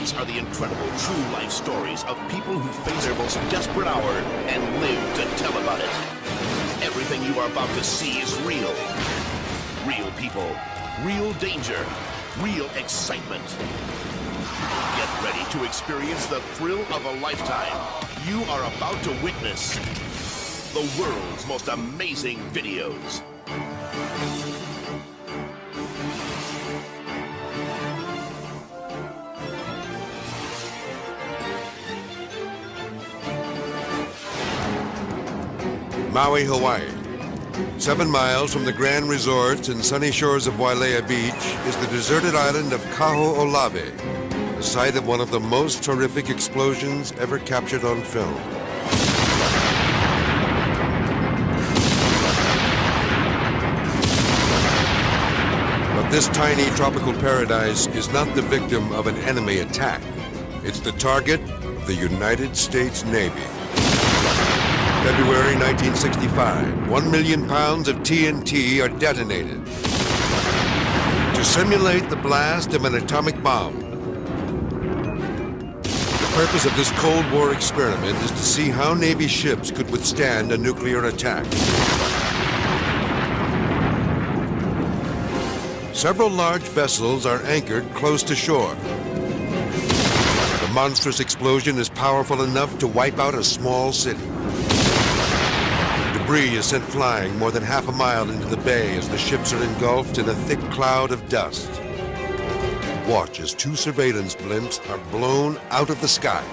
These are the incredible true life stories of people who face their most desperate hour and live to tell about it. Everything you are about to see is real. Real people, real danger, real excitement. Get ready to experience the thrill of a lifetime. You are about to witness the world's most amazing videos. Maui, Hawaii. 7 miles from the grand resorts and sunny shores of Wailea Beach is the deserted island of Kaho'olawe, the site of one of the most horrific explosions ever captured on film. But this tiny tropical paradise is not the victim of an enemy attack. It's the target of the United States Navy. February 1965, 1 million pounds of TNT are detonated to simulate the blast of an atomic bomb. The purpose of this Cold War experiment is to see how Navy ships could withstand a nuclear attack. Several large vessels are anchored close to shore. The monstrous explosion is powerful enough to wipe out a small city. Debris is sent flying more than half a mile into the bay as the ships are engulfed in a thick cloud of dust. Watch as 2 surveillance blimps are blown out of the sky.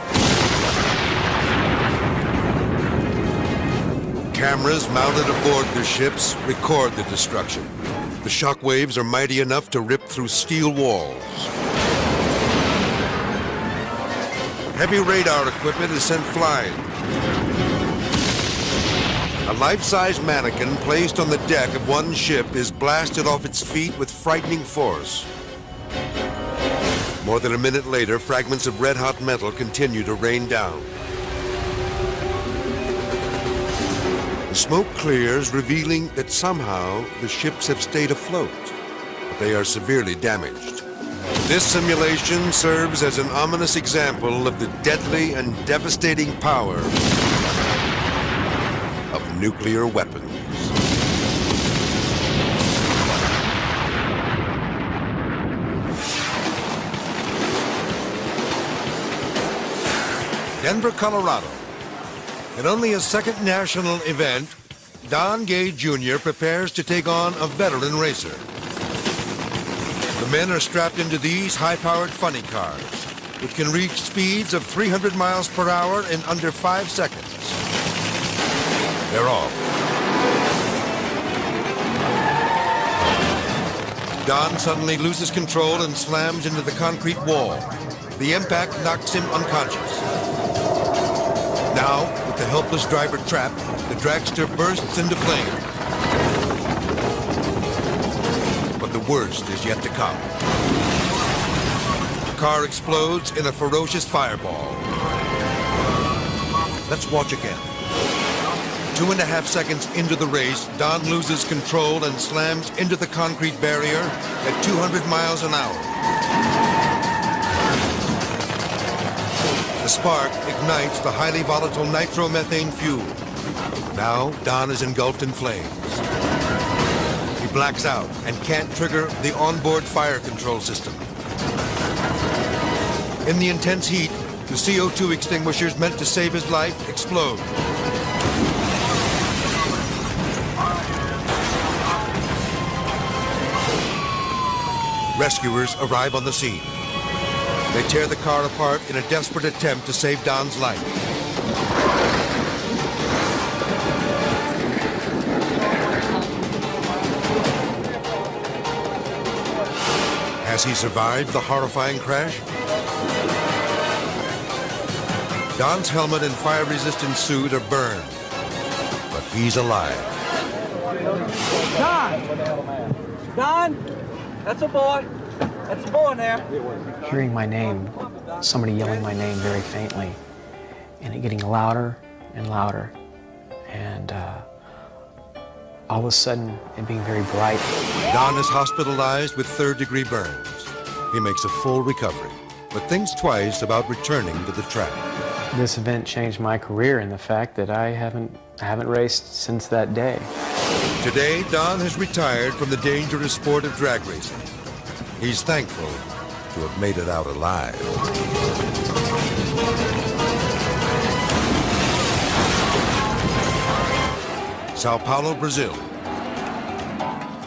Cameras mounted aboard the ships record the destruction. The shock waves are mighty enough to rip through steel walls. Heavy radar equipment is sent flying. A life-size mannequin placed on the deck of one ship is blasted off its feet with frightening force. More than a minute later, fragments of red-hot metal continue to rain down. The smoke clears, revealing that somehow the ships have stayed afloat, but they are severely damaged. This simulation serves as an ominous example of the deadly and devastating power of nuclear weapons. Denver, Colorado. In only a second national event, Don Gay Jr. prepares to take on a veteran racer. The men are strapped into these high-powered funny cars, which can reach speeds of 300 miles per hour in under 5 seconds. They're off. Don suddenly loses control and slams into the concrete wall. The impact knocks him unconscious. Now, with the helpless driver trapped, the dragster bursts into flame. But the worst is yet to come. The car explodes in a ferocious fireball. Let's watch again. 2.5 seconds into the race, Don loses control and slams into the concrete barrier at 200 miles an hour. The spark ignites the highly volatile nitromethane fuel. Now, Don is engulfed in flames. He blacks out and can't trigger the onboard fire control system. In the intense heat, the CO2 extinguishers meant to save his life explode. Rescuers arrive on the scene. They tear the car apart in a desperate attempt to save Don's life. Has he survived the horrifying crash? Don's helmet and fire-resistant suit are burned, but he's alive. Don! Don! That's a boy. That's a boy in there. Hearing my name, somebody yelling my name very faintly, and it getting louder and louder, and all of a sudden it being very bright. Don is hospitalized with third-degree burns. He makes a full recovery, but thinks twice about returning to the track. This event changed my career in the fact that I haven't raced since that day. Today, Don has retired from the dangerous sport of drag racing. He's thankful to have made it out alive. São Paulo, Brazil.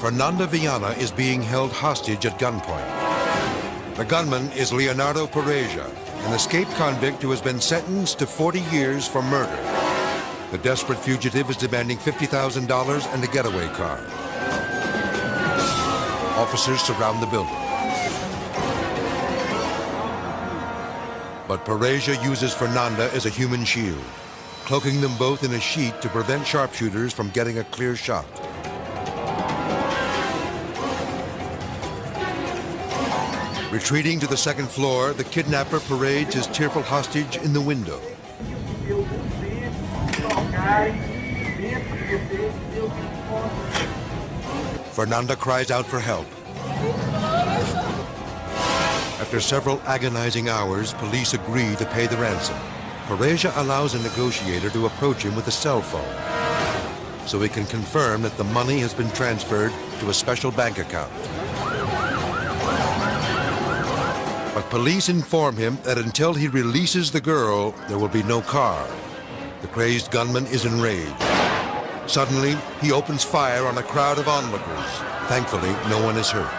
Fernanda Viana is being held hostage at gunpoint. The gunman is Leonardo Pereja, an escaped convict who has been sentenced to 40 years for murder. The desperate fugitive is demanding $50,000 and a getaway car. Officers surround the building. But Pereja uses Fernanda as a human shield, cloaking them both in a sheet to prevent sharpshooters from getting a clear shot. Retreating to the second floor, the kidnapper parades his tearful hostage in the window. Fernanda cries out for help. After several agonizing hours, police agree to pay the ransom. Pereja allows a negotiator to approach him with a cell phone, so he can confirm that the money has been transferred to a special bank account. But police inform him that until he releases the girl, there will be no car. The crazed gunman is enraged. Suddenly, he opens fire on a crowd of onlookers. Thankfully, no one is hurt.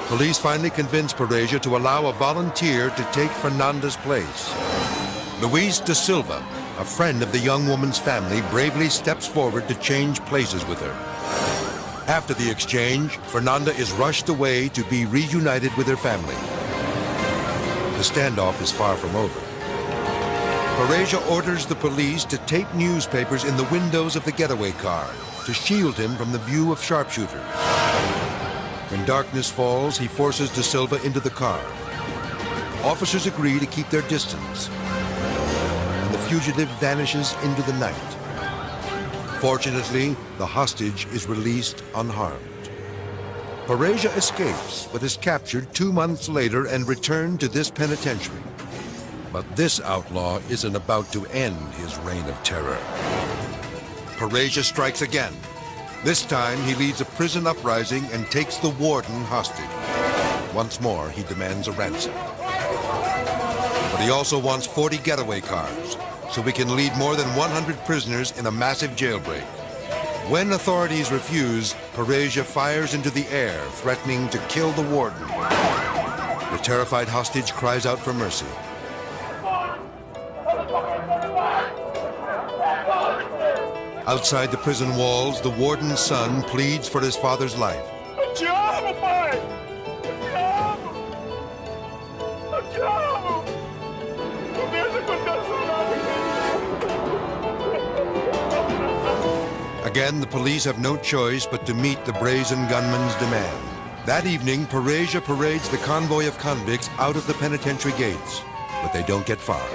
Police finally convince Pereja to allow a volunteer to take Fernanda's place. Luis da Silva, a friend of the young woman's family, bravely steps forward to change places with her. After the exchange, Fernanda is rushed away to be reunited with her family. The standoff is far from over. Pereja orders the police to tape newspapers in the windows of the getaway car to shield him from the view of sharpshooters. When darkness falls, he forces Da Silva into the car. Officers agree to keep their distance, and the fugitive vanishes into the night. Fortunately, the hostage is released unharmed. Pereja escapes, but is captured 2 months later and returned to this penitentiary. But this outlaw isn't about to end his reign of terror. Pereja strikes again. This time, he leads a prison uprising and takes the warden hostage. Once more, he demands a ransom. But he also wants 40 getaway cars, so he can lead more than 100 prisoners in a massive jailbreak. When authorities refuse, Pereja fires into the air, threatening to kill the warden. The terrified hostage cries out for mercy. Outside the prison walls, the warden's son pleads for his father's life. Again, the police have no choice but to meet the brazen gunman's demand. That evening, Pereja parades the convoy of convicts out of the penitentiary gates, but they don't get far.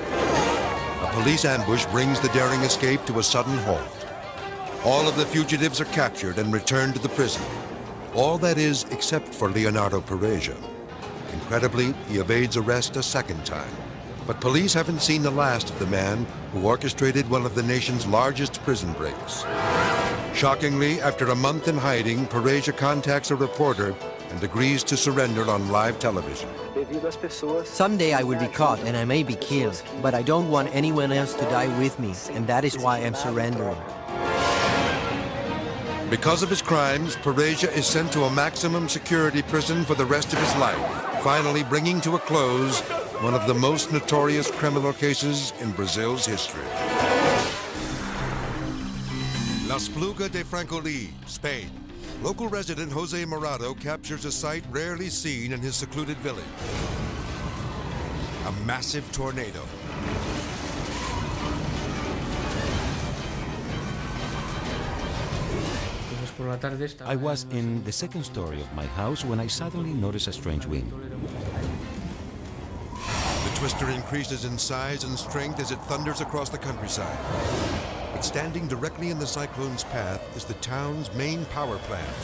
A police ambush brings the daring escape to a sudden halt. All of the fugitives are captured and returned to the prison. All that is, except for Leonardo Pereja. Incredibly, he evades arrest a second time. But police haven't seen the last of the man who orchestrated one of the nation's largest prison breaks. Shockingly, after a month in hiding, Pereja contacts a reporter and agrees to surrender on live television. Someday I will be caught and I may be killed, but I don't want anyone else to die with me, and that is why I'm surrendering. Because of his crimes, Pereja is sent to a maximum security prison for the rest of his life, finally bringing to a close one of the most notorious criminal cases in Brazil's history. La Espluga de Francolí, Spain. Local resident Jose Morado captures a sight rarely seen in his secluded village. A massive tornado. I was in the second story of my house when I suddenly noticed a strange wind. The twister increases in size and strength as it thunders across the countryside. But standing directly in the cyclone's path is the town's main power plant.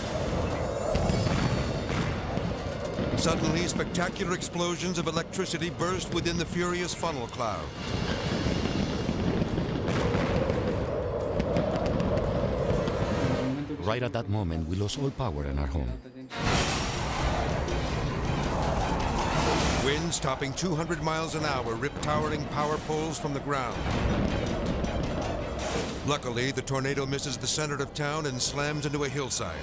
Suddenly, spectacular explosions of electricity burst within the furious funnel cloud. Right at that moment, we lost all power in our home. Winds topping 200 miles an hour ripped towering power poles from the ground. Luckily, the tornado misses the center of town and slams into a hillside.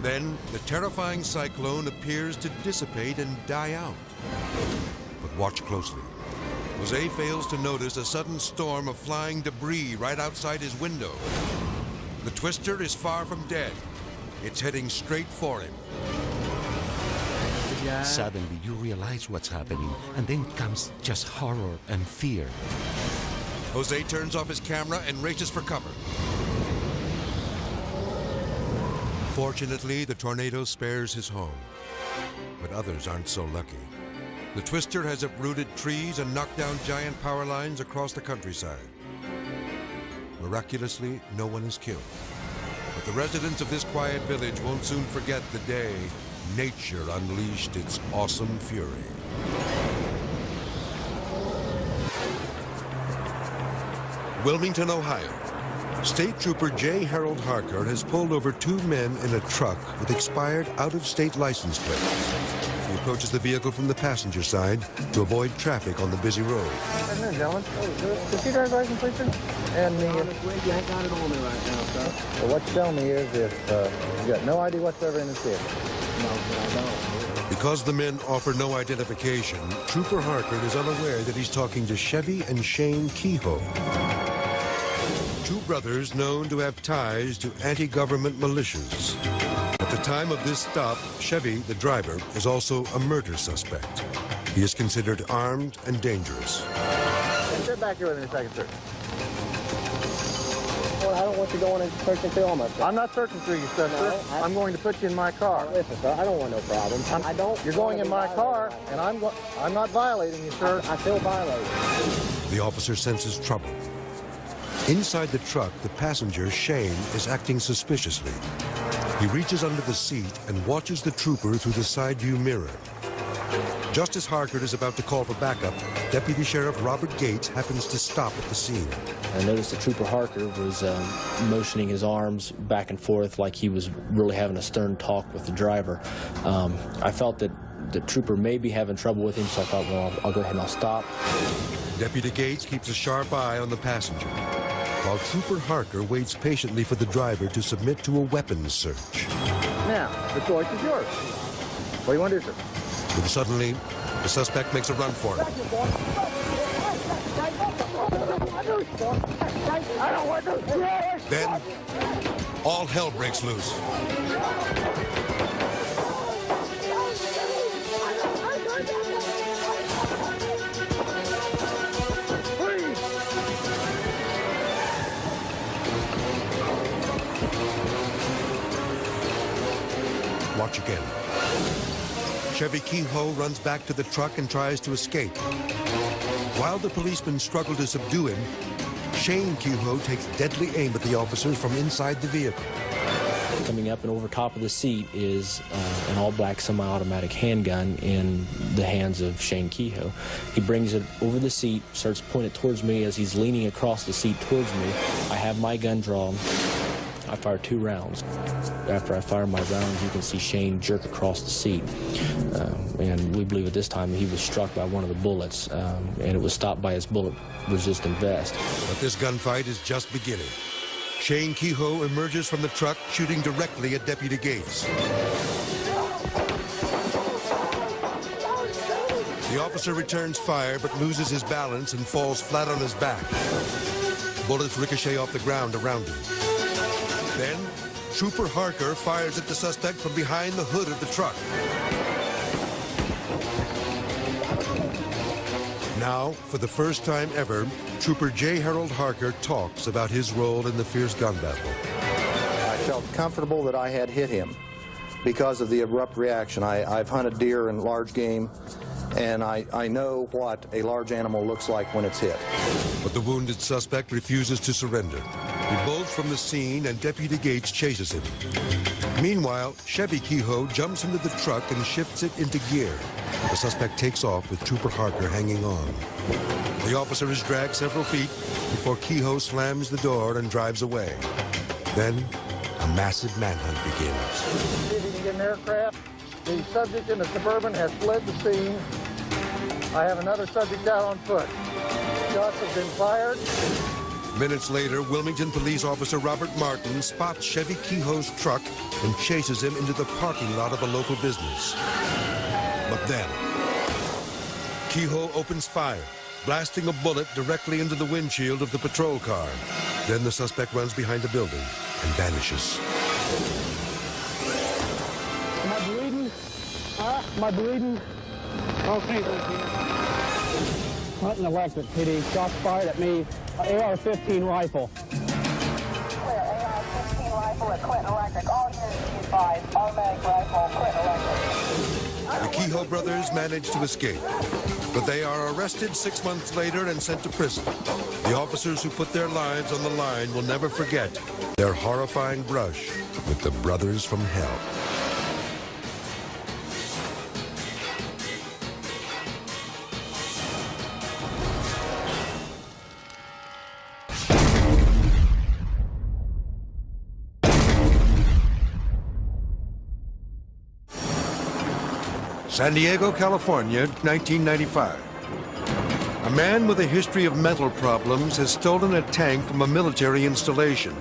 Then, the terrifying cyclone appears to dissipate and die out. But watch closely. Jose fails to notice a sudden storm of flying debris right outside his window. The twister is far from dead. It's heading straight for him. Suddenly, you realize what's happening, and then comes just horror and fear. Jose turns off his camera and races for cover. Fortunately, the tornado spares his home, but others aren't so lucky. The twister has uprooted trees and knocked down giant power lines across the countryside. Miraculously, no one is killed. But the residents of this quiet village won't soon forget the day nature unleashed its awesome fury. Wilmington, Ohio. State Trooper J. Harold Harker has pulled over 2 men in a truck with expired out-of-state license plates. He approaches the vehicle from the passenger side to avoid traffic on the busy road. Afternoon, gentlemen. Does your driver's license, please, sir? And the... You ain't got it on me right now, sir. Well, what you tell me is if you got no ID whatsoever in this vehicle. No, I don't. Because the men offer no identification, Trooper Harker is unaware that he's talking to Chevy and Shane Kehoe, 2 brothers known to have ties to anti-government militias. At the time of this stop, Chevy, the driver, is also a murder suspect. He is considered armed and dangerous. Sit back here with me a second, sir. Well, I don't want you going and searching through all my stuff. I'm not searching through your stuff, sir. I'm going to put you in my car. Listen, sir, I don't want no problems. I don't. You're going in my car, and I'm not violating you, sir. I feel violated. The officer senses trouble. Inside the truck, the passenger, Shane, is acting suspiciously. He reaches under the seat and watches the trooper through the side view mirror. Just as Harker is about to call for backup, Deputy Sheriff Robert Gates happens to stop at the scene. I noticed that Trooper Harker was motioning his arms back and forth like he was really having a stern talk with the driver. I felt that the trooper may be having trouble with him, so I thought, well, I'll go ahead and I'll stop. Deputy Gates keeps a sharp eye on the passenger, while Trooper Harker waits patiently for the driver to submit to a weapons search. Now, the choice is yours. What do you want to do, sir? But suddenly, the suspect makes a run for him. Then, all hell breaks loose. Watch again. Chevy Kehoe runs back to the truck and tries to escape. While the policemen struggle to subdue him, Shane Kehoe takes deadly aim at the officers from inside the vehicle. Coming up and over top of the seat is an all-black semi-automatic handgun in the hands of Shane Kehoe. He brings it over the seat, starts pointing it towards me as he's leaning across the seat towards me. I have my gun drawn. I fire 2 rounds. After I fire my rounds, you can see Shane jerk across the seat. And we believe at this time he was struck by one of the bullets, and it was stopped by his bullet-resistant vest. But this gunfight is just beginning. Shane Kehoe emerges from the truck, shooting directly at Deputy Gates. The officer returns fire, but loses his balance and falls flat on his back. Bullets ricochet off the ground around him. Then, Trooper Harker fires at the suspect from behind the hood of the truck. Now, for the first time ever, Trooper J. Harold Harker talks about his role in the fierce gun battle. I felt comfortable that I had hit him because of the abrupt reaction. I've hunted deer and large game, and I know what a large animal looks like when it's hit. But the wounded suspect refuses to surrender. He bolts from the scene, and Deputy Gates chases him. Meanwhile, Chevy Kehoe jumps into the truck and shifts it into gear. The suspect takes off with Trooper Harker hanging on. The officer is dragged several feet before Kehoe slams the door and drives away. Then, a massive manhunt begins. See if he can get an aircraft. The subject in the Suburban has fled the scene. I have another subject out on foot. Shots have been fired. Minutes later, Wilmington police officer Robert Martin spots Chevy Kehoe's truck and chases him into the parking lot of a local business. But then, Kehoe opens fire, blasting a bullet directly into the windshield of the patrol car. Then the suspect runs behind a building and vanishes. Am I bleeding? Am I bleeding? Okay, Hunting electric, PD. Shots fired at me. AR-15 rifle. Clear, AR-15 rifle at Clinton Electric. All units be advised. Automatic rifle, Clinton Electric. The Kehoe brothers manage to escape, but they are arrested 6 months later and sent to prison. The officers who put their lives on the line will never forget their horrifying brush with the brothers from hell. San Diego, California, 1995. A man with a history of mental problems has stolen a tank from a military installation.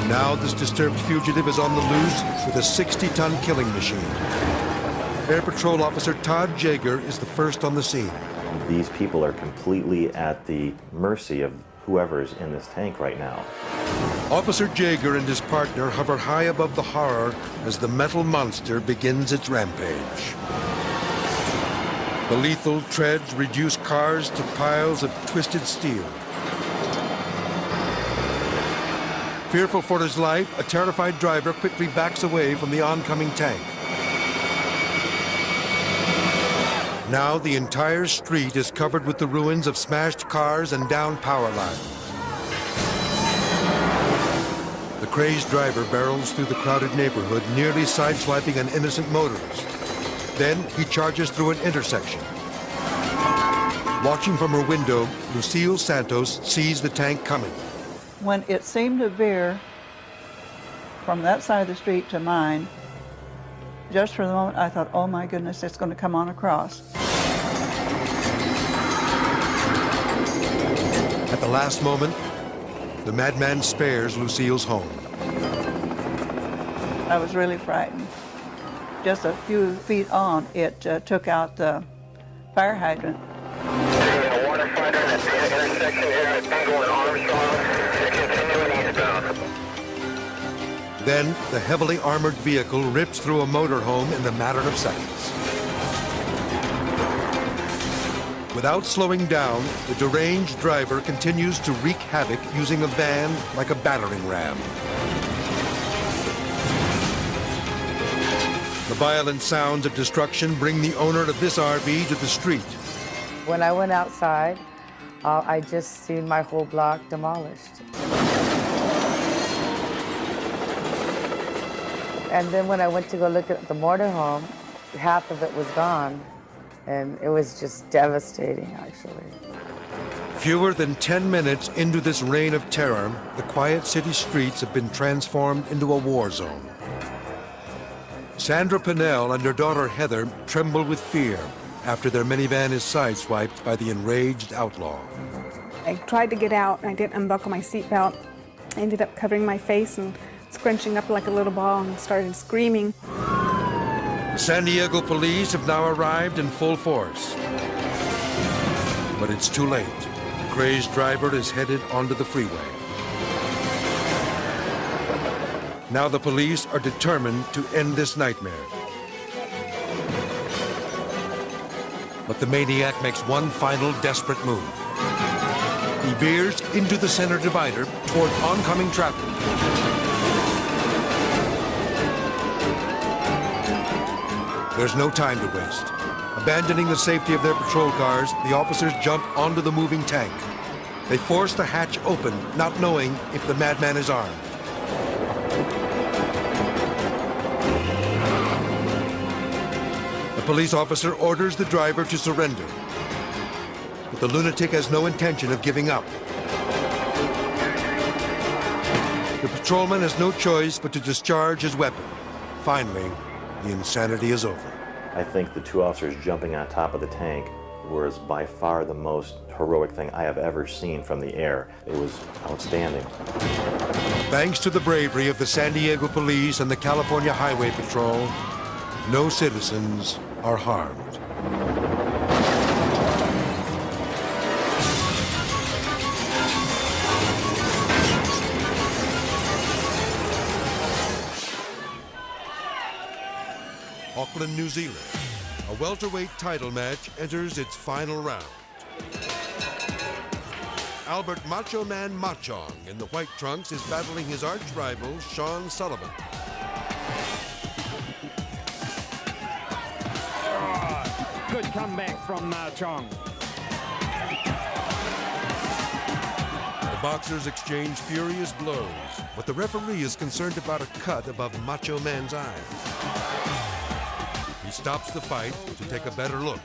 Now this disturbed fugitive is on the loose with a 60-ton killing machine. Air Patrol Officer Todd Jaeger is the first on the scene. These people are completely at the mercy of whoever's in this tank right now. Officer Jaeger and his partner hover high above the horror as the metal monster begins its rampage. The lethal treads reduce cars to piles of twisted steel. Fearful for his life, a terrified driver quickly backs away from the oncoming tank. Now the entire street is covered with the ruins of smashed cars and downed power lines. The crazed driver barrels through the crowded neighborhood, nearly sideswiping an innocent motorist. Then he charges through an intersection. Watching from her window, Lucille Santos sees the tank coming. When it seemed to veer from that side of the street to mine, just for the moment I thought, oh my goodness, it's going to come on across. At the last moment, the madman spares Lucille's home. I was really frightened. Just a few feet on, it took out the fire hydrant. A water fighter at the intersection here at Penguin Armstrong, continuing eastbound. Then, the heavily armored vehicle rips through a motorhome in a matter of seconds. Without slowing down, the deranged driver continues to wreak havoc using a van like a battering ram. The violent sounds of destruction bring the owner of this RV to the street. When I went outside, I just seen my whole block demolished. And then when I went to go look at the motorhome, half of it was gone. And it was just devastating, actually. Fewer than 10 minutes into this reign of terror, the quiet city streets have been transformed into a war zone. Sandra Pinnell and her daughter Heather tremble with fear after their minivan is sideswiped by the enraged outlaw. I tried to get out, and I didn't unbuckle my seatbelt. I ended up covering my face and scrunching up like a little ball and started screaming. San Diego police have now arrived in full force. But it's too late. The crazed driver is headed onto the freeway. Now the police are determined to end this nightmare. But the maniac makes one final desperate move. He veers into the center divider toward oncoming traffic. There's no time to waste. Abandoning the safety of their patrol cars, the officers jump onto the moving tank. They force the hatch open, not knowing if the madman is armed. police officer orders the driver to surrender. But the lunatic has no intention of giving up. The patrolman has no choice but to discharge his weapon. Finally, the insanity is over. I think the two officers jumping on top of the tank was by far the most heroic thing I have ever seen from the air. It was outstanding. Thanks to the bravery of the San Diego Police and the California Highway Patrol, no citizens are harmed. Auckland, New Zealand. A welterweight title match enters its final round. Albert Macho Man Machong in the white trunks is battling his arch rival, Sean Sullivan. Good comeback from Machong. The boxers exchange furious blows, but the referee is concerned about a cut above Macho Man's eye. He stops the fight to take a better look.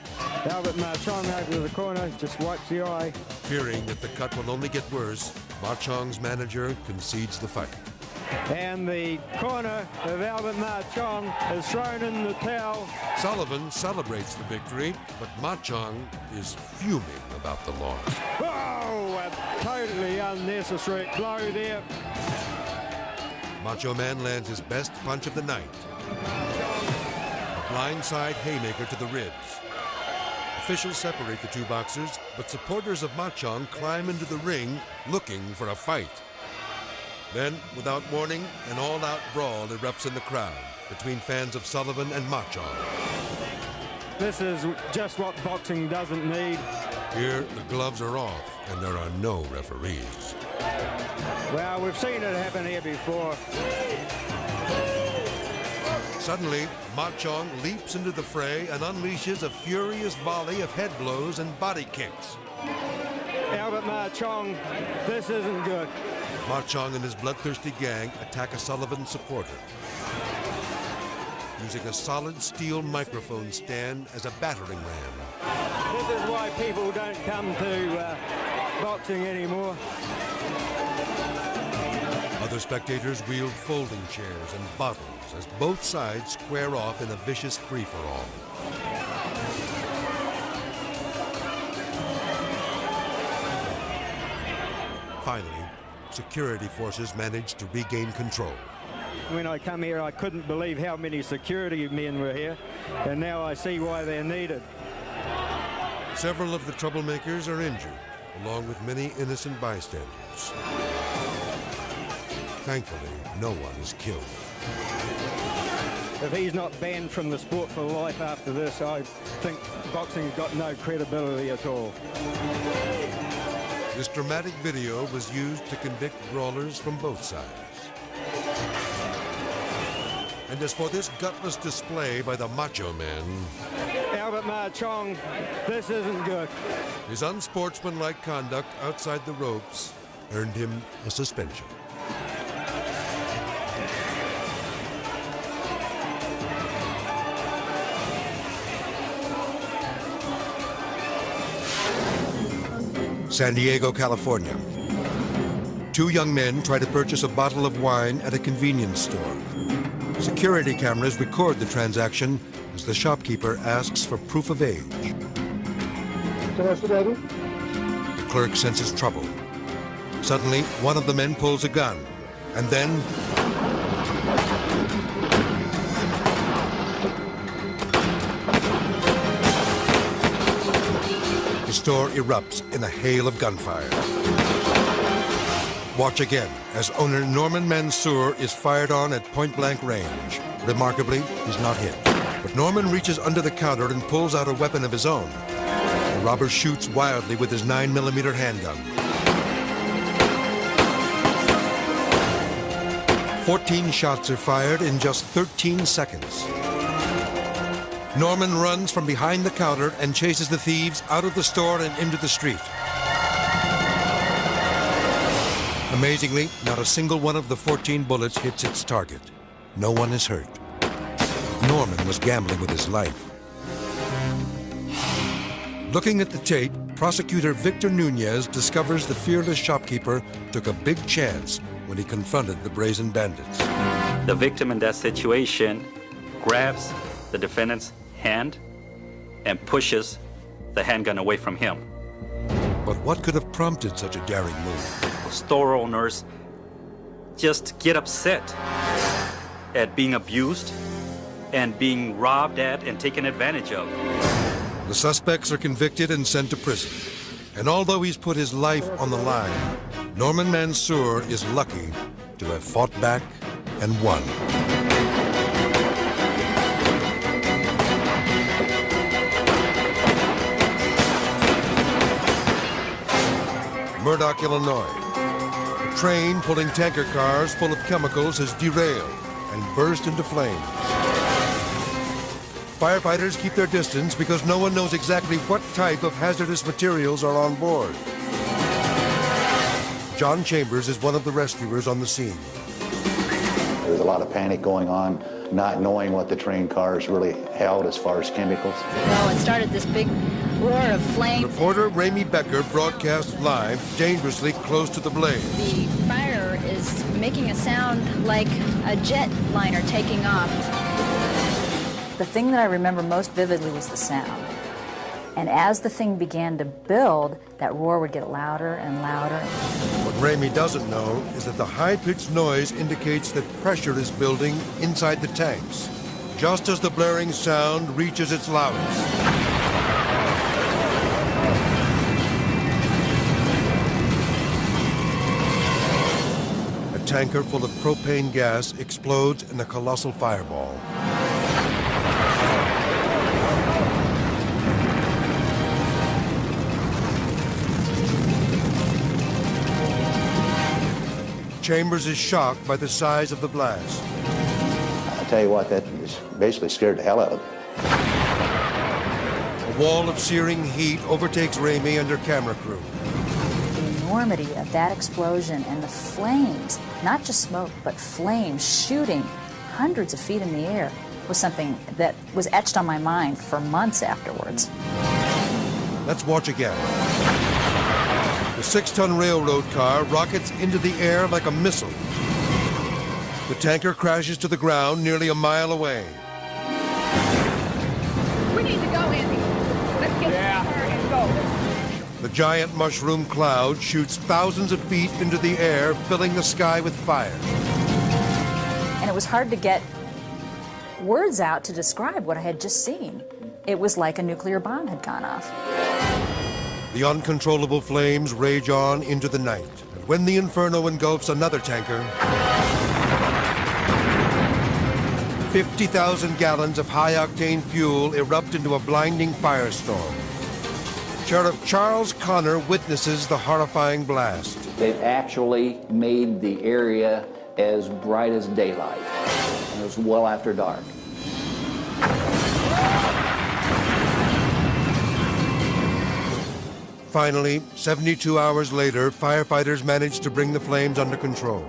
Albert Machong over to the corner, just wipes the eye. Fearing that the cut will only get worse, Machong's manager concedes the fight. And the corner of Albert Machong is thrown in the towel. Sullivan celebrates the victory, but Machong is fuming about the loss. Oh, a totally unnecessary blow there. Macho Man lands his best punch of the night. Blindside haymaker to the ribs. Officials separate the two boxers, but supporters of Machong climb into the ring looking for a fight. Then, without warning, an all-out brawl erupts in the crowd between fans of Sullivan and Machong. This is just what boxing doesn't need. Here, the gloves are off, and there are no referees. Well, we've seen it happen here before. Suddenly, Machong leaps into the fray and unleashes a furious volley of head blows and body kicks. Albert Machong, this isn't good. Machong and his bloodthirsty gang attack a Sullivan supporter, using a solid steel microphone stand as a battering ram. This is why people don't come to boxing anymore. Other spectators wield folding chairs and bottles as both sides square off in a vicious free-for-all. Finally, security forces managed to regain control. When I come here, I couldn't believe how many security men were here, and now I see why they're needed. Several of the troublemakers are injured, along with many innocent bystanders. Thankfully, no one is killed. If he's not banned from the sport for life after this, I think boxing's got no credibility at all. This dramatic video was used to convict brawlers from both sides. And as for this gutless display by the Macho Man, Albert Machong, this isn't good. His unsportsmanlike conduct outside the ropes earned him a suspension. San Diego, California. Two young men try to purchase a bottle of wine at a convenience store. Security cameras record the transaction as the shopkeeper asks for proof of age. The clerk senses trouble. Suddenly, one of the men pulls a gun, and then the store erupts in a hail of gunfire. Watch again as owner Norman Mansour is fired on at point-blank range. Remarkably, he's not hit. But Norman reaches under the counter and pulls out a weapon of his own. The robber shoots wildly with his 9mm handgun. 14 shots are fired in just 13 seconds. Norman runs from behind the counter and chases the thieves out of the store and into the street. Amazingly, not a single one of the 14 bullets hits its target. No one is hurt. Norman was gambling with his life. Looking at the tape, prosecutor Victor Nunez discovers the fearless shopkeeper took a big chance when he confronted the brazen bandits. The victim in that situation grabs the defendant's hand and pushes the handgun away from him. But what could have prompted such a daring move? Store owners just get upset at being abused and being robbed at and taken advantage of. The suspects are convicted and sent to prison. And although he's put his life on the line, Norman Mansour is lucky to have fought back and won. Murdoch, Illinois. A train pulling tanker cars full of chemicals has derailed and burst into flames. Firefighters keep their distance because no one knows exactly what type of hazardous materials are on board. John Chambers is one of the rescuers on the scene. There's a lot of panic going on, not knowing what the train cars really held as far as chemicals. Well, it started this big roar of flame. Reporter Ramey Becker broadcasts live, dangerously close to the blaze. The fire is making a sound like a jet liner taking off. The thing that I remember most vividly was the sound. And as the thing began to build, that roar would get louder and louder. What Ramey doesn't know is that the high-pitched noise indicates that pressure is building inside the tanks, just as the blaring sound reaches its loudest. A tanker full of propane gas explodes in a colossal fireball. Chambers is shocked by the size of the blast. I'll tell you what, that is basically scared the hell out of him. A wall of searing heat overtakes Ramey and her camera crew. The enormity of that explosion and the flames, not just smoke, but flames shooting hundreds of feet in the air, was something that was etched on my mind for months afterwards. Let's watch again. The 6-ton railroad car rockets into the air like a missile. The tanker crashes to the ground nearly a mile away. We need to go, Andy. Let's get in the car and go. The giant mushroom cloud shoots thousands of feet into the air, filling the sky with fire. And it was hard to get words out to describe what I had just seen. It was like a nuclear bomb had gone off. The uncontrollable flames rage on into the night. And when the inferno engulfs another tanker, 50,000 gallons of high-octane fuel erupt into a blinding firestorm. Sheriff Charles Connor witnesses the horrifying blast. They've actually made the area as bright as daylight. And it was well after dark. Finally, 72 hours later, firefighters managed to bring the flames under control.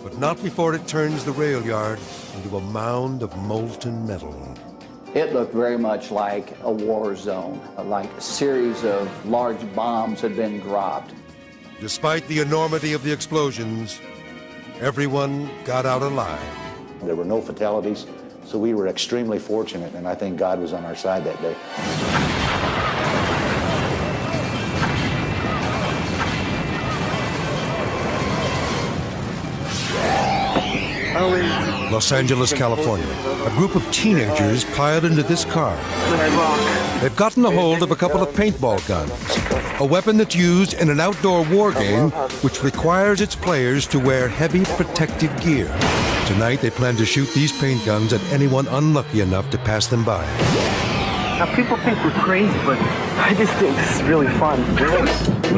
But not before it turns the rail yard into a mound of molten metal. It looked very much like a war zone, like a series of large bombs had been dropped. Despite the enormity of the explosions, everyone got out alive. There were no fatalities, so we were extremely fortunate, and I think God was on our side that day. Los Angeles, California. A group of teenagers piled into this car. They've gotten a hold of a couple of paintball guns, a weapon that's used in an outdoor war game which requires its players to wear heavy protective gear. Tonight they plan to shoot these paint guns at anyone unlucky enough to pass them by. Now people think we're crazy, but I just think this is really fun.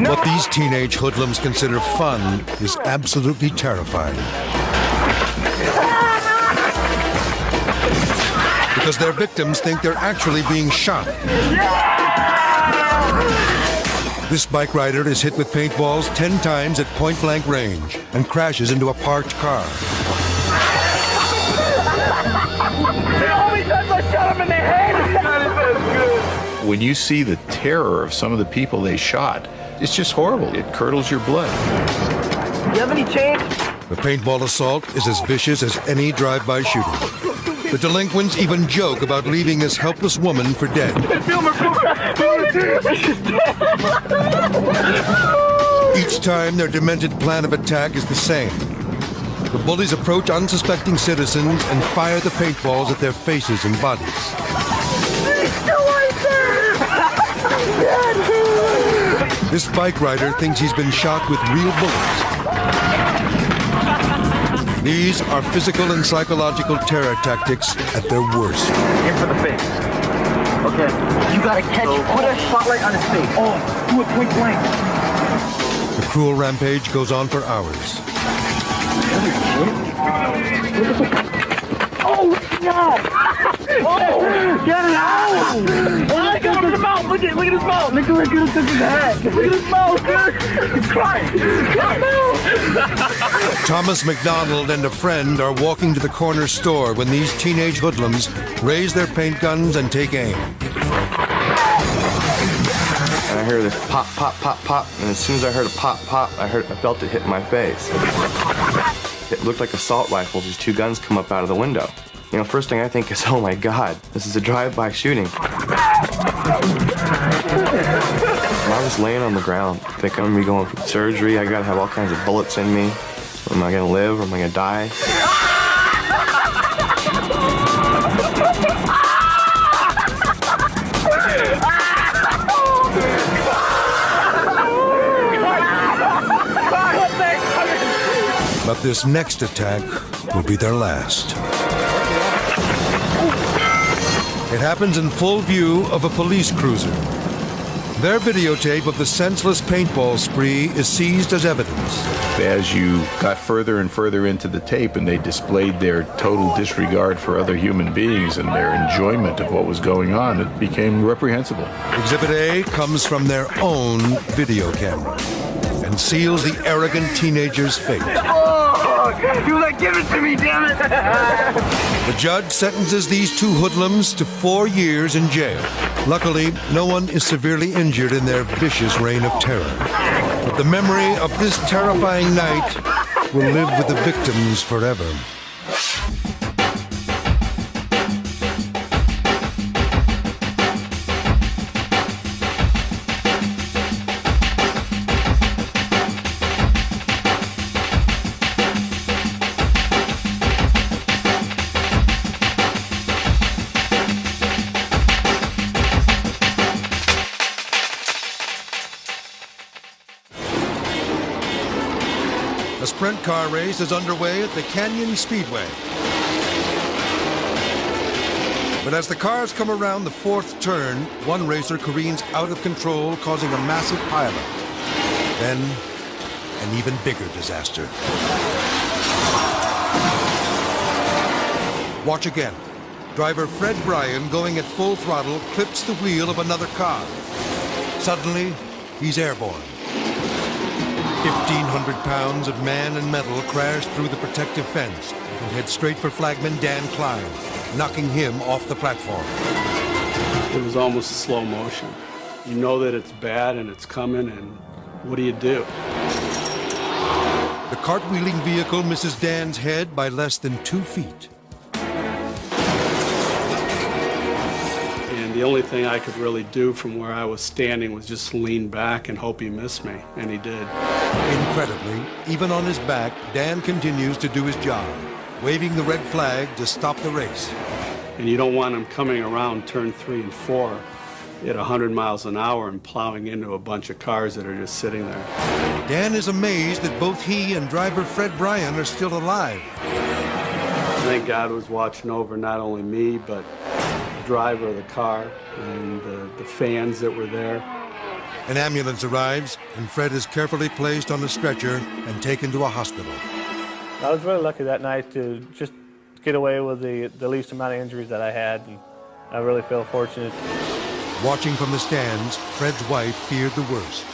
What these teenage hoodlums consider fun is absolutely terrifying. Because their victims think they're actually being shot. This bike rider is hit with paintballs 10 times at point-blank range and crashes into a parked car. They always said I shot him in the head! When you see the terror of some of the people they shot, it's just horrible. It curdles your blood. You have any change? The paintball assault is as vicious as any drive-by shooting. The delinquents even joke about leaving this helpless woman for dead. Each time, their demented plan of attack is the same. The bullies approach unsuspecting citizens and fire the paintballs at their faces and bodies. This bike rider thinks he's been shot with real bullets. These are physical and psychological terror tactics at their worst. Aim for the face. Okay. You gotta catch, put a spotlight on his face. Oh, do it point blank. The cruel rampage goes on for hours. Oh, no! Oh, get it out! Oh, look at his mouth! Look at his mouth! Look at his head! Look at his mouth, dude! He's crying! Thomas McDonald and a friend are walking to the corner store when these teenage hoodlums raise their paint guns and take aim. And I heard this pop, pop, pop, pop, and as soon as I heard a pop, pop, I felt it hit my face. It looked like assault rifles. These two guns come up out of the window. You know, first thing I think is, oh my God, this is a drive-by shooting. I was laying on the ground, thinking I'm gonna be going for surgery. I gotta have all kinds of bullets in me. Am I gonna live or am I gonna die? But this next attack will be their last. It happens in full view of a police cruiser. Their videotape of the senseless paintball spree is seized as evidence. As you got further and further into the tape and they displayed their total disregard for other human beings and their enjoyment of what was going on, it became reprehensible. Exhibit A comes from their own video camera and seals the arrogant teenager's fate. You like, give it to me, damn it! The judge sentences these two hoodlums to 4 years in jail. Luckily, no one is severely injured in their vicious reign of terror. But the memory of this terrifying night will live with the victims forever. A sprint car race is underway at the Canyon Speedway. But as the cars come around the fourth turn, one racer careens out of control, causing a massive pileup. Then, an even bigger disaster. Watch again. Driver Fred Bryan, going at full throttle, clips the wheel of another car. Suddenly, he's airborne. 1,500 pounds of man and metal crash through the protective fence and head straight for flagman Dan Klein, knocking him off the platform. It was almost slow motion. You know that it's bad and it's coming, and what do you do? The cartwheeling vehicle misses Dan's head by less than 2 feet. And the only thing I could really do from where I was standing was just lean back and hope he missed me, and he did. Incredibly, even on his back, Dan continues to do his job, waving the red flag to stop the race. And you don't want him coming around turn 3 and 4 at 100 miles an hour and plowing into a bunch of cars that are just sitting there. Dan is amazed that both he and driver Fred Bryan are still alive. I think God was watching over not only me, but the driver of the car and the fans that were there. An ambulance arrives, and Fred is carefully placed on a stretcher and taken to a hospital. I was really lucky that night to just get away with the least amount of injuries that I had, and I really feel fortunate. Watching from the stands, Fred's wife feared the worst.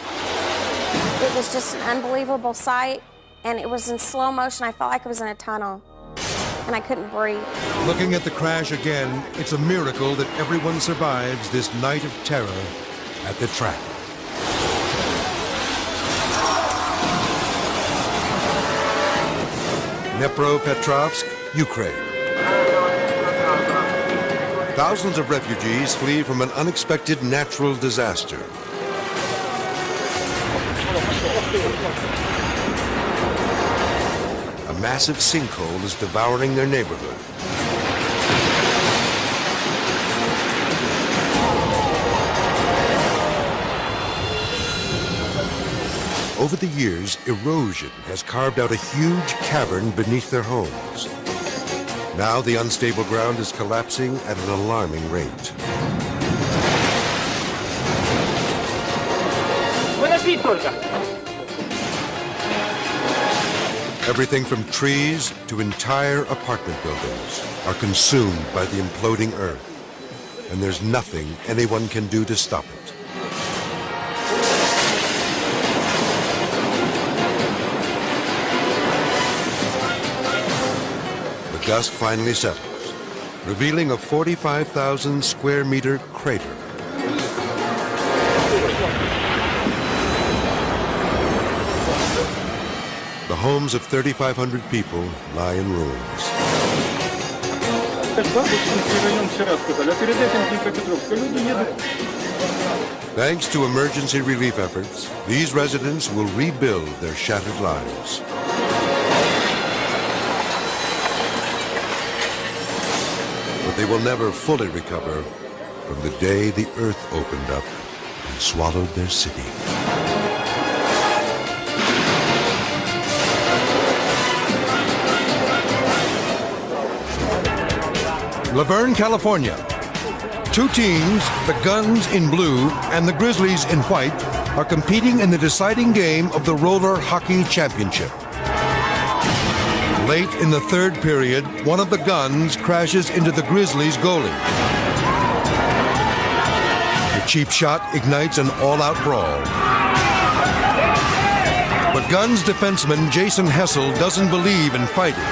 It was just an unbelievable sight, and it was in slow motion. I felt like I was in a tunnel. and I couldn't breathe. Looking at the crash again, it's a miracle that everyone survives this night of terror at the track. Dnipropetrovsk, Ukraine. Thousands of refugees flee from an unexpected natural disaster. A massive sinkhole is devouring their neighborhood. Over the years, erosion has carved out a huge cavern beneath their homes. Now the unstable ground is collapsing at an alarming rate. Everything from trees to entire apartment buildings are consumed by the imploding earth, and there's nothing anyone can do to stop it. The dust finally settles, revealing a 45,000 square meter crater. The homes of 3,500 people lie in ruins. Thanks to emergency relief efforts, these residents will rebuild their shattered lives. But they will never fully recover from the day the earth opened up and swallowed their city. Laverne, California. Two teams, the Guns in blue and the Grizzlies in white, are competing in the deciding game of the Roller Hockey Championship. Late in the third period, one of the Guns crashes into the Grizzlies' goalie. The cheap shot ignites an all-out brawl. But Guns defenseman Jason Hessel doesn't believe in fighting,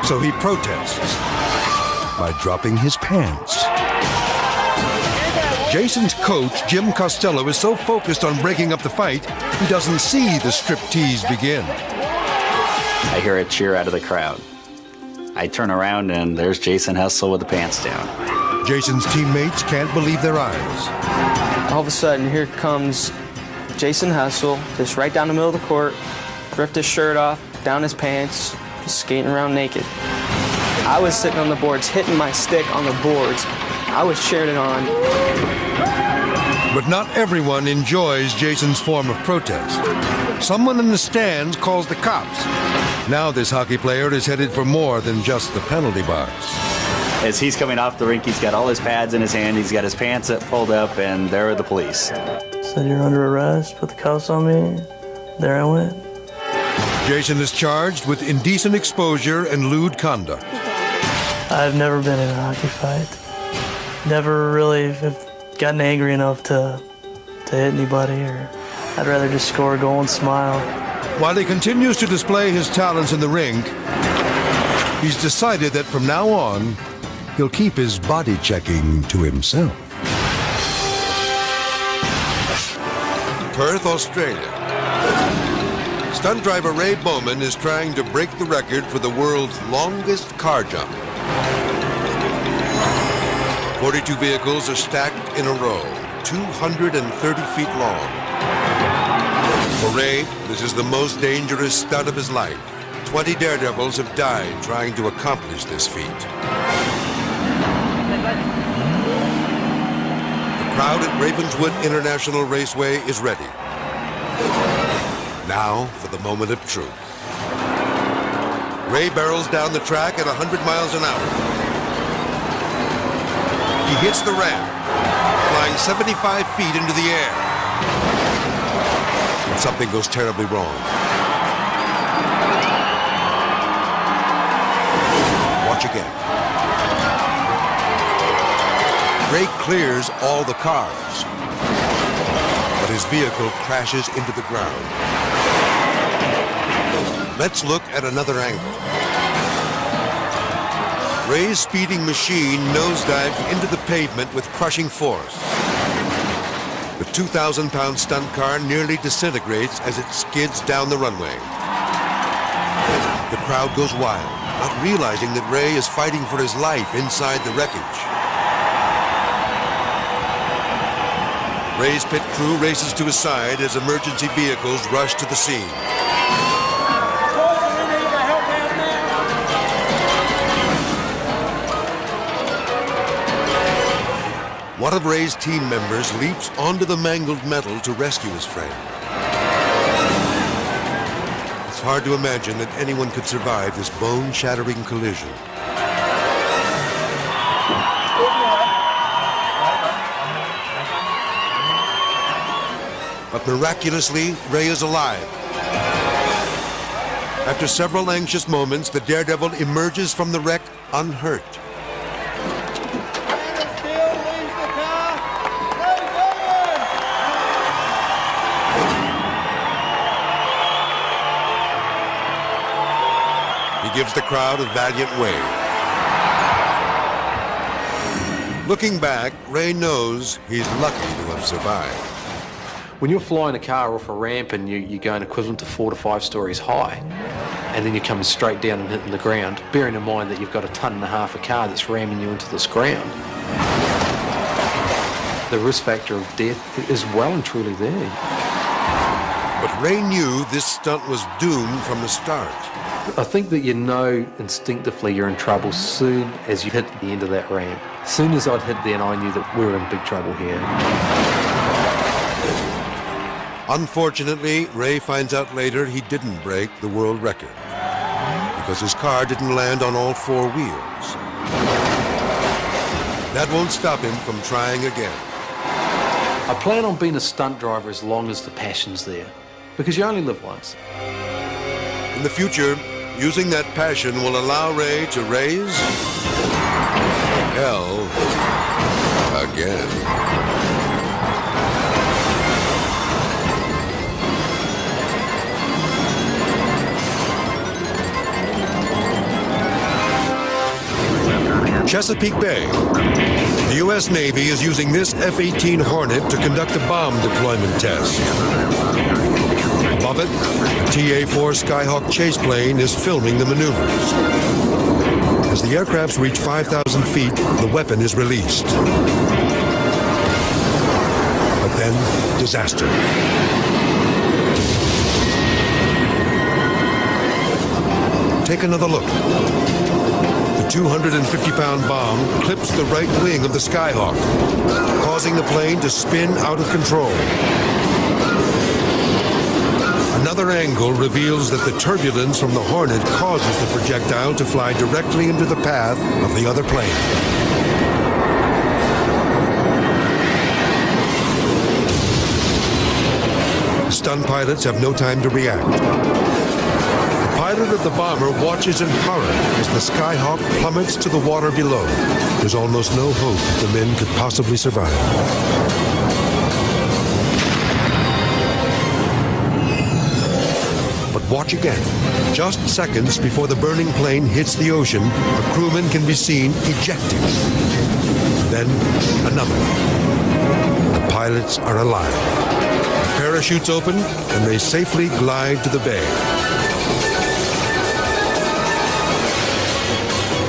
so he protests by dropping his pants. Jason's coach, Jim Costello, is so focused on breaking up the fight, he doesn't see the striptease begin. I hear a cheer out of the crowd. I turn around and there's Jason Hessel with the pants down. Jason's teammates can't believe their eyes. All of a sudden, here comes Jason Hessel, just right down the middle of the court, ripped his shirt off, down his pants, just skating around naked. I was sitting on the boards, hitting my stick on the boards. I was cheering it on. But not everyone enjoys Jason's form of protest. Someone in the stands calls the cops. Now this hockey player is headed for more than just the penalty box. As he's coming off the rink, he's got all his pads in his hand, he's got his pants up, pulled up, and there are the police. Said, "You're under arrest, put the cuffs on me." There I went. Jason is charged with indecent exposure and lewd conduct. I've never been in a hockey fight. Never really have gotten angry enough to hit anybody, or I'd rather just score a goal and smile. While he continues to display his talents in the rink, he's decided that from now on, he'll keep his body checking to himself. Perth, Australia. Stunt driver Ray Bowman is trying to break the record for the world's longest car jump. 42 vehicles are stacked in a row, 230 feet long. For Ray, this is the most dangerous stunt of his life. 20 daredevils have died trying to accomplish this feat. The crowd at Ravenswood International Raceway is ready. Now for the moment of truth. Ray barrels down the track at 100 miles an hour. He hits the ramp, flying 75 feet into the air. But something goes terribly wrong. Watch again. Ray clears all the cars, but his vehicle crashes into the ground. Let's look at another angle. Ray's speeding machine nosedives into the pavement with crushing force. The 2,000-pound stunt car nearly disintegrates as it skids down the runway. The crowd goes wild, not realizing that Ray is fighting for his life inside the wreckage. Ray's pit crew races to his side as emergency vehicles rush to the scene. One of Ray's team members leaps onto the mangled metal to rescue his friend. It's hard to imagine that anyone could survive this bone-shattering collision. But miraculously, Ray is alive. After several anxious moments, the daredevil emerges from the wreck unhurt. He gives the crowd a valiant wave. Looking back, Ray knows he's lucky to have survived. When you're flying a car off a ramp and you're going equivalent to 4 to 5 stories high, and then you're coming straight down and hitting the ground, bearing in mind that you've got 1.5 tons of car that's ramming you into this ground, the risk factor of death is well and truly there. But Ray knew this stunt was doomed from the start. I think that you know instinctively you're in trouble soon as you hit the end of that ramp. As soon as I'd hit then, I knew that we were in big trouble here. Unfortunately, Ray finds out later he didn't break the world record because his car didn't land on all 4 wheels. That won't stop him from trying again. I plan on being a stunt driver as long as the passion's there, because you only live once. In the future, using that passion will allow Ray to raise hell again. Chesapeake Bay. The U.S. Navy is using this F-18 Hornet to conduct a bomb deployment test. Above it, a TA-4 Skyhawk chase plane is filming the maneuvers. As the aircrafts reach 5,000 feet, the weapon is released. But then, disaster. Take another look. The 250-pound bomb clips the right wing of the Skyhawk, causing the plane to spin out of control. Another angle reveals that the turbulence from the Hornet causes the projectile to fly directly into the path of the other plane. The stunned pilots have no time to react. The pilot of the bomber watches in horror as the Skyhawk plummets to the water below. There's almost no hope that the men could possibly survive. But watch again. Just seconds before the burning plane hits the ocean, a crewman can be seen ejecting. Then another. The pilots are alive. Parachutes open, and they safely glide to the bay.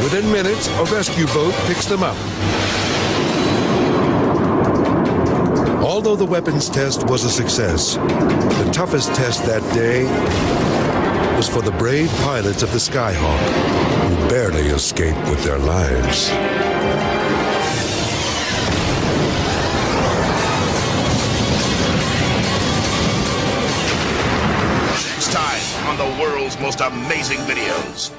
Within minutes, a rescue boat picks them up. Although the weapons test was a success, the toughest test that day was for the brave pilots of the Skyhawk, who barely escaped with their lives. Next time on the world's most amazing videos.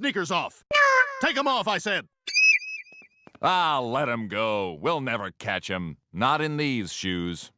sneakers off. Take them off, I said. Ah, let him go. We'll never catch him. Not in these shoes.